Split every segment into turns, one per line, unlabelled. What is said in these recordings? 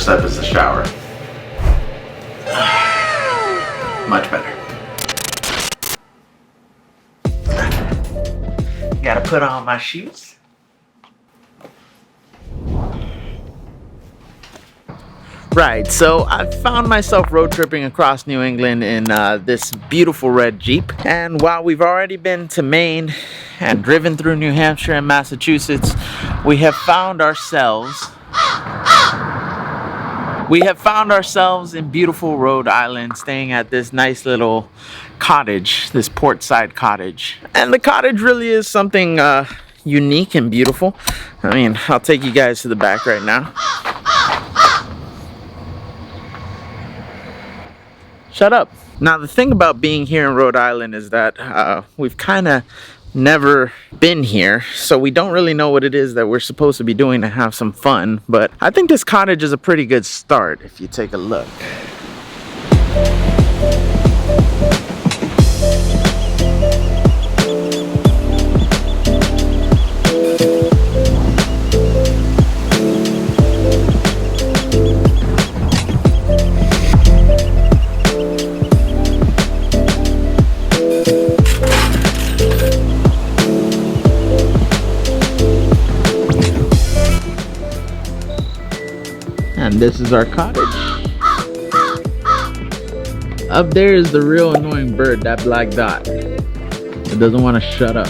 step is the shower. Much better. Gotta put on my shoes. Right, so I found myself road tripping across New England in this beautiful red Jeep. And while we've already been to Maine and driven through New Hampshire and Massachusetts, we have found ourselves in beautiful Rhode Island, staying at this nice little cottage, this portside cottage. And the cottage really is something unique and beautiful. I mean, I'll take you guys to the back right now. Shut up. Now, the thing about being here in Rhode Island is that we've kind of never been here, so we don't really know what it is that we're supposed to be doing to have some fun. But I think this cottage is a pretty good start if you take a look. And this is our cottage. Up there is the real annoying bird, that black dot. It doesn't want to shut up.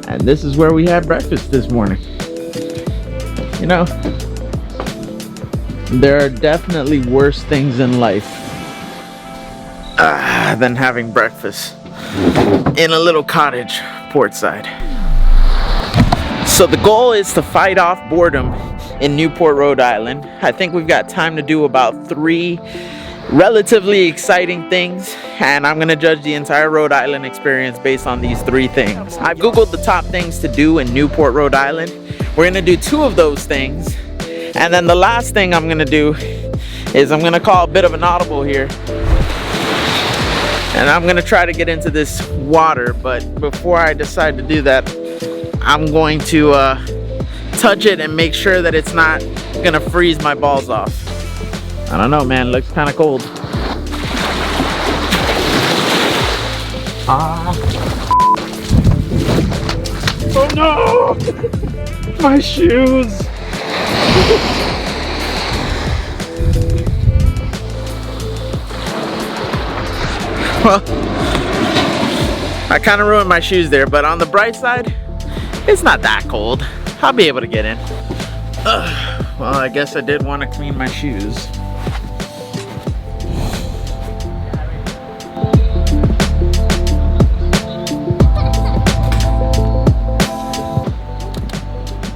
And this is where we had breakfast this morning. You know, there are definitely worse things in life than having breakfast in a little cottage portside. So the goal is to fight off boredom in Newport, Rhode Island. I think we've got time to do about 3 relatively exciting things, and I'm gonna judge the entire Rhode Island experience based on these 3 things. I've Googled the top things to do in Newport, Rhode Island. We're gonna do 2 of those things, and then the last thing I'm gonna do is I'm gonna call a bit of an audible here. And I'm gonna try to get into this water, but before I decide to do that, I'm going to touch it and make sure that it's not gonna freeze my balls off. I don't know, man, looks kind of cold. Oh no! My shoes! Well, I kind of ruined my shoes there, but on the bright side, it's not that cold. I'll be able to get in. Well, I guess I did want to clean my shoes.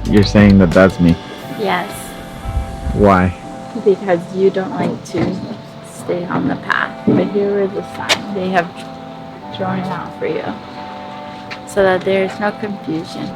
You're saying that that's me?
Yes.
Why?
Because you don't like to stay on the path. But here is a sign they have drawn it out for you so that there is no confusion.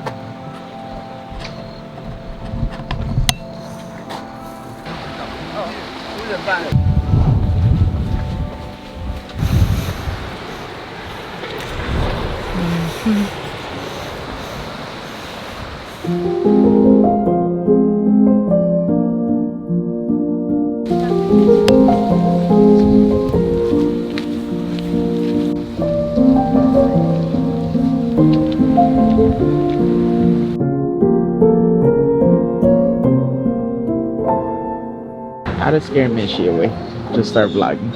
How to scare Mishy away. Just start vlogging.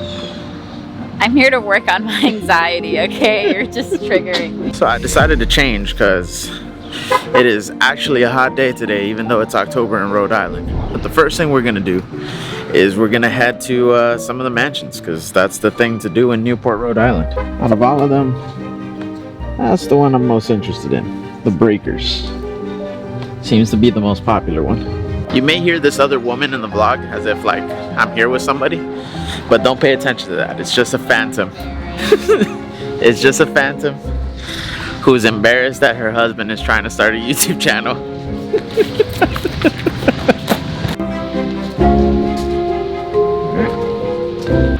I'm here to work on my anxiety, okay? You're just triggering me.
So I decided to change because it is actually a hot day today, even though it's October in Rhode Island. But the first thing we're gonna do is we're gonna head to some of the mansions, because that's the thing to do in Newport, Rhode Island. Out of all of them, that's the one I'm most interested in. The Breakers. Seems to be the most popular one. You may hear this other woman in the vlog as if like I'm here with somebody, but don't pay attention to that. It's just a phantom. It's just a phantom who's embarrassed that her husband is trying to start a YouTube channel.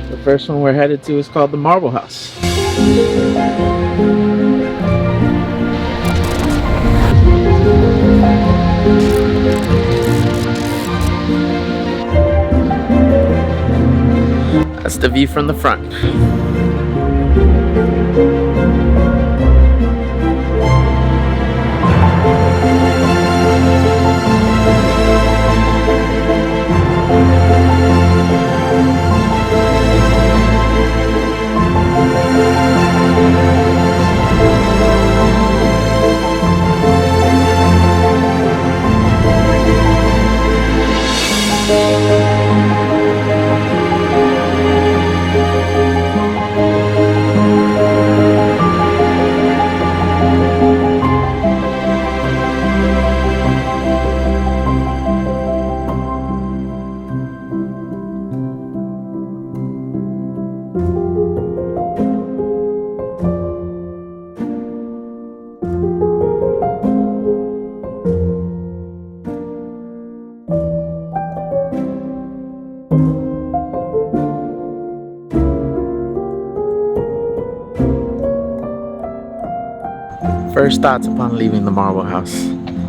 The first one we're headed to is called the Marble House. That's the view from the front. First thoughts upon leaving the Marble House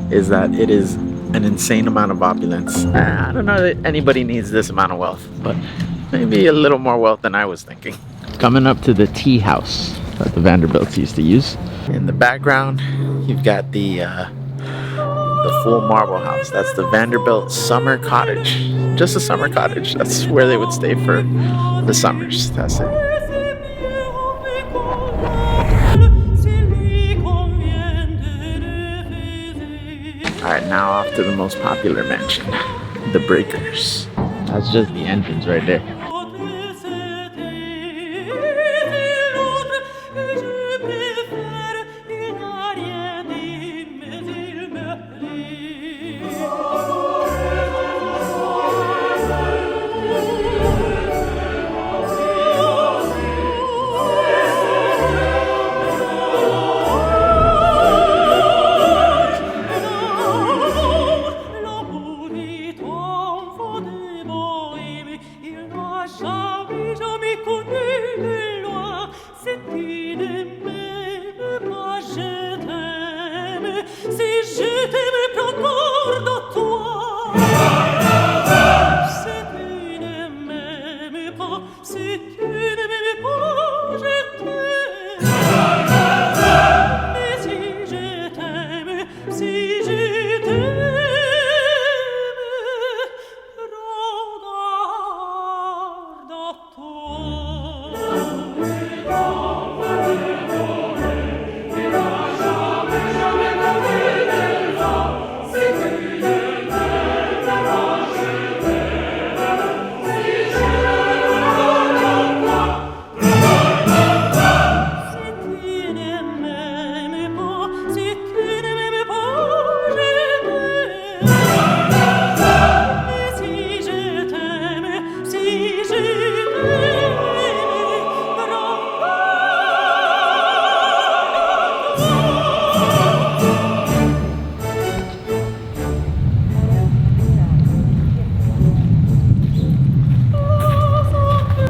is that it is an insane amount of opulence. I don't know that anybody needs this amount of wealth, but maybe a little more wealth than I was thinking. Coming up to the tea house that the Vanderbilts used to use. In the background, you've got the full Marble House. That's the Vanderbilt summer cottage. Just a summer cottage. That's where they would stay for the summers. That's it. Alright, now off to the most popular mansion, the Breakers. That's just the entrance right there.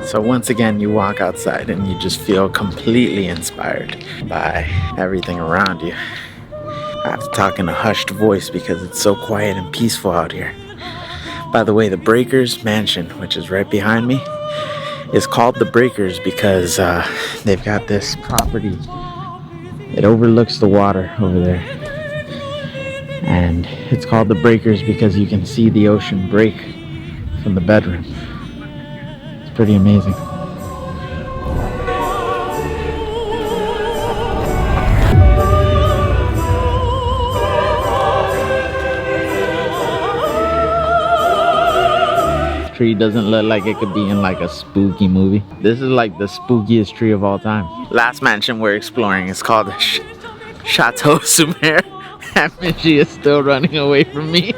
So once again, you walk outside and you just feel completely inspired by everything around you. I have to talk in a hushed voice because it's so quiet and peaceful out here. By the way, the Breakers Mansion, which is right behind me, is called the Breakers because they've got this property. It overlooks the water over there. And it's called the Breakers because you can see the ocean break from the bedroom. It's pretty amazing. Tree doesn't look like it could be in like a spooky movie. This is like the spookiest tree of all time. Last mansion we're exploring is called Chateau Sumer. And she is still running away from me.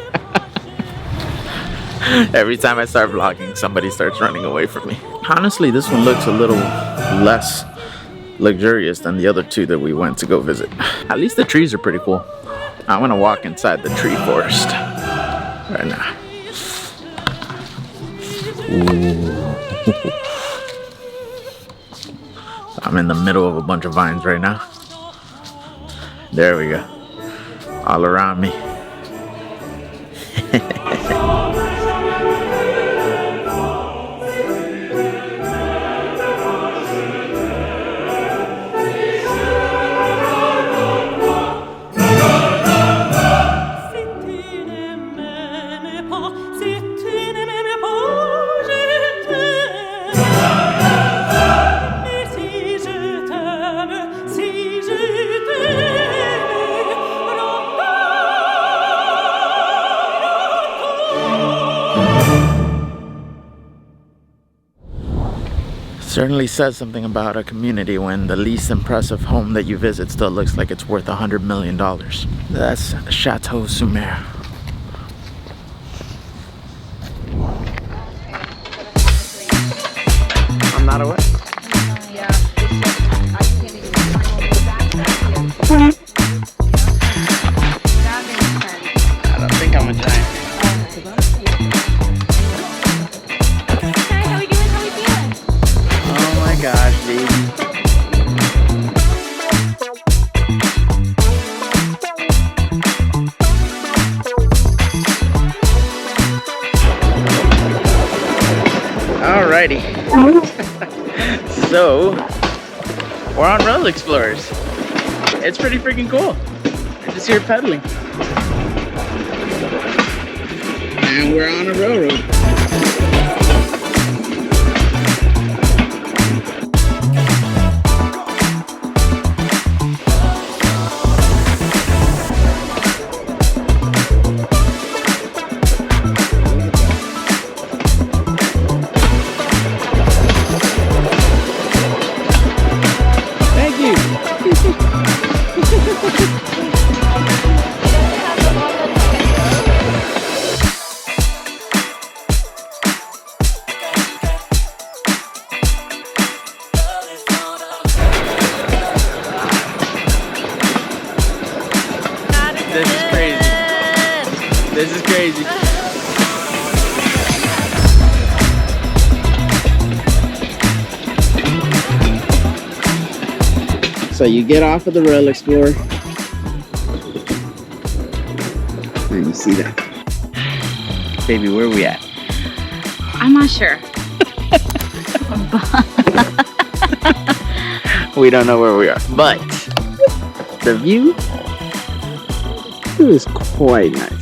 Every time I start vlogging, somebody starts running away from me. Honestly, this one looks a little less luxurious than the other two that we went to go visit. At least the trees are pretty cool. I want to walk inside the tree forest right now. Ooh. I'm in the middle of a bunch of vines right now. There we go. All around me. Certainly says something about a community when the least impressive home that you visit still looks like it's worth $100 million. That's Chateau Sumer. I'm not aware. I don't think I'm a giant. Oh my gosh, baby. Alrighty. So, we're on Road Explorers. It's pretty freaking cool. We're just here pedaling. And we're on a railroad. This is crazy. This is crazy. So you get off of the Rail Explorer and you see that. Baby, where are we at?
I'm not sure.
We don't know where we are, but the view is quite nice.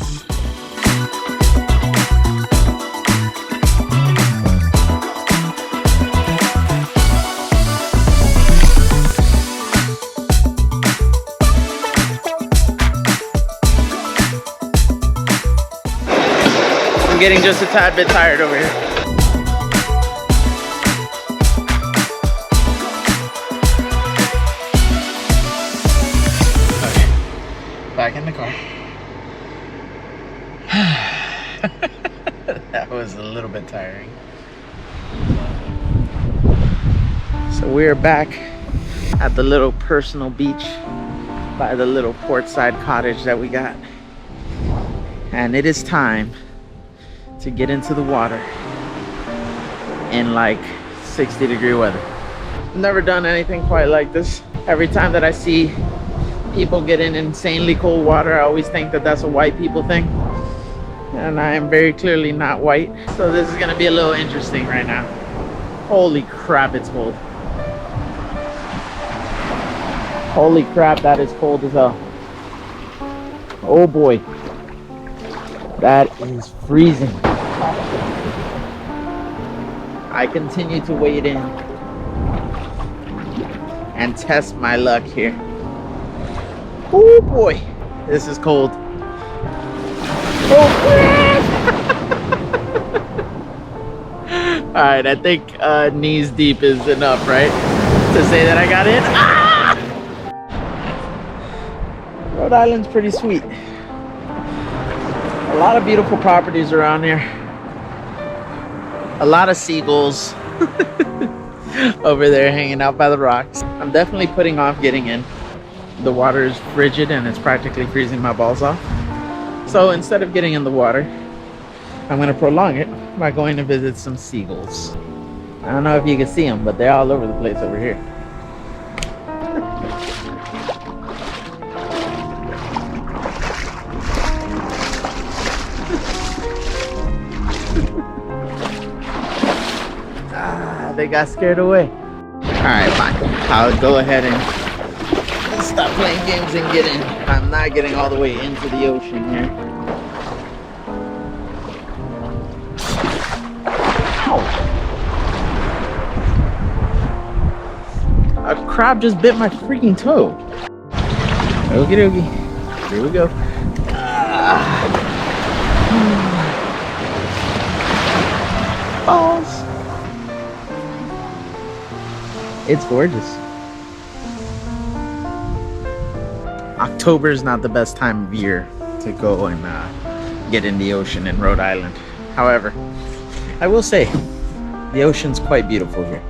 I'm getting just a tad bit tired over here. Okay, back in the car. That was a little bit tiring. So we're back at the little personal beach by the little portside cottage that we got. And it is time to get into the water in like 60-degree weather. Never done anything quite like this. Every time that I see people get in insanely cold water, I always think that that's a white people thing. And I am very clearly not white. So this is gonna be a little interesting right now. Holy crap, it's cold. Holy crap, that is cold as hell. Oh boy. That is freezing. I continue to wade in and test my luck here. Oh boy, this is cold. Oh crap! Alright, I think knees deep is enough, right? To say that I got in. Ah! Rhode Island's pretty sweet. A lot of beautiful properties around here. A lot of seagulls over there hanging out by the rocks. I'm definitely putting off getting in. The water is frigid and it's practically freezing my balls off. So instead of getting in the water, I'm going to prolong it by going to visit some seagulls. I don't know if you can see them, but they're all over the place over here. They got scared away. Alright, fine. I'll go ahead and stop playing games and get in. I'm not getting all the way into the ocean here. Ow! A crab just bit my freaking toe. Okie dokie. Here we go. Balls. It's gorgeous. October is not the best time of year to go and get in the ocean in Rhode Island. However, I will say the ocean's quite beautiful here,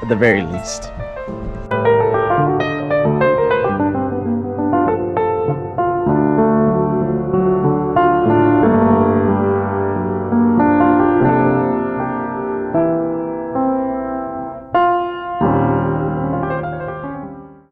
at the very least.